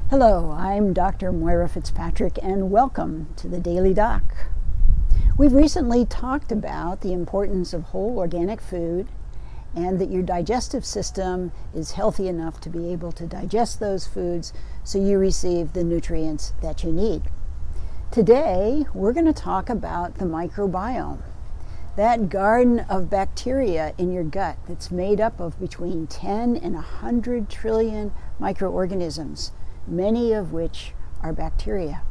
Hello, I'm Dr. Moira Fitzpatrick and welcome to the Daily Doc. We've recently talked about the importance of whole organic food and that your digestive system is healthy enough to be able to digest those foods so you receive the nutrients that you need. Today, we're going to talk about the microbiome, that garden of bacteria in your gut that's made up of between 10 and 100 trillion microorganisms, many of which are bacteria.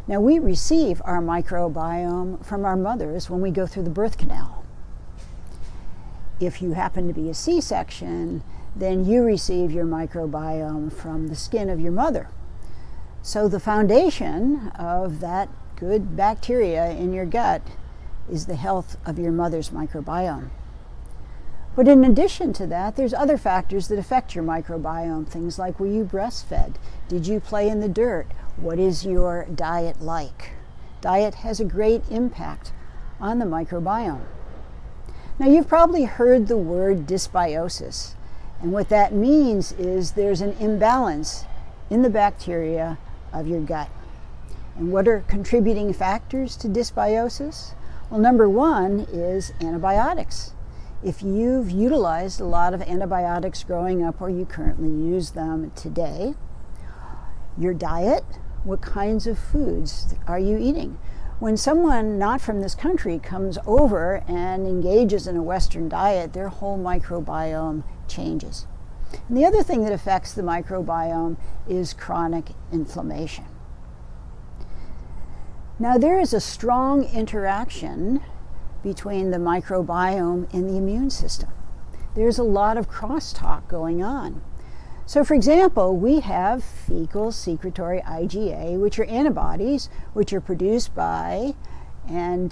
Now, we receive our microbiome from our mothers when we go through the birth canal. If you happen to be a C-section, then you receive your microbiome from the skin of your mother. So the foundation of that good bacteria in your gut is the health of your mother's microbiome. But in addition to that, there's other factors that affect your microbiome. Things like, were you breastfed? Did you play in the dirt? What is your diet like? Diet has a great impact on the microbiome. Now, you've probably heard the word dysbiosis. And what that means is there's an imbalance in the bacteria of your gut. And what are contributing factors to dysbiosis? Well, number one is antibiotics. If you've utilized a lot of antibiotics growing up or you currently use them today, your diet, what kinds of foods are you eating? When someone not from this country comes over and engages in a Western diet, their whole microbiome changes. And the other thing that affects the microbiome is chronic inflammation. Now, there is a strong interaction between the microbiome and the immune system. There's a lot of crosstalk going on. So, for example, we have fecal secretory IgA, which are antibodies which are produced by, and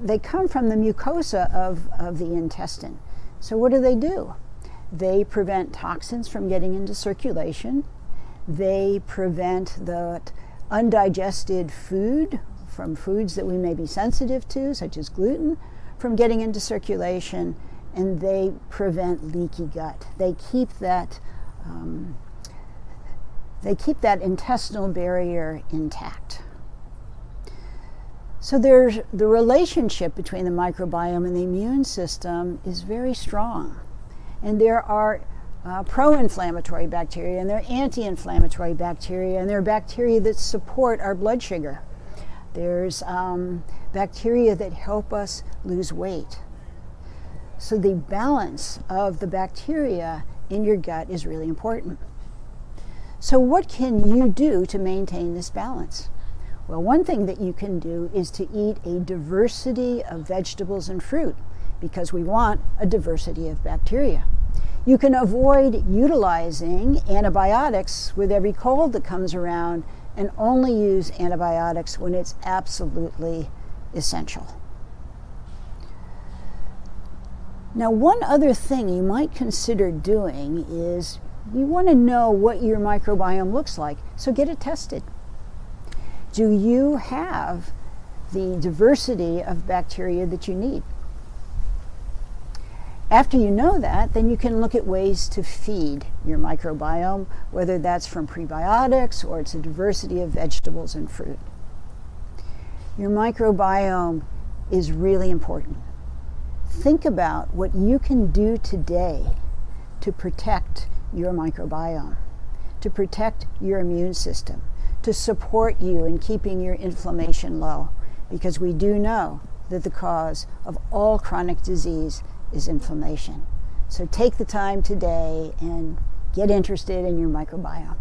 they come from the mucosa of the intestine. So what do? They prevent toxins from getting into circulation. They prevent the undigested food from foods that we may be sensitive to, such as gluten, from getting into circulation, and they prevent leaky gut. They keep that intestinal barrier intact. So there's the relationship between the microbiome and the immune system is very strong, and there are pro-inflammatory bacteria, and there are anti-inflammatory bacteria, and there are bacteria that support our blood sugar. There's bacteria that help us lose weight. So the balance of the bacteria in your gut is really important. So what can you do to maintain this balance? Well, one thing that you can do is to eat a diversity of vegetables and fruit, because we want a diversity of bacteria. You can avoid utilizing antibiotics with every cold that comes around and only use antibiotics when it's absolutely essential. Now, one other thing you might consider doing is you want to know what your microbiome looks like, so get it tested. Do you have the diversity of bacteria that you need? After you know that, then you can look at ways to feed your microbiome, whether that's from prebiotics or it's a diversity of vegetables and fruit. Your microbiome is really important. Think about what you can do today to protect your microbiome, to protect your immune system, to support you in keeping your inflammation low, because we do know that the cause of all chronic disease is inflammation. So take the time today and get interested in your microbiome.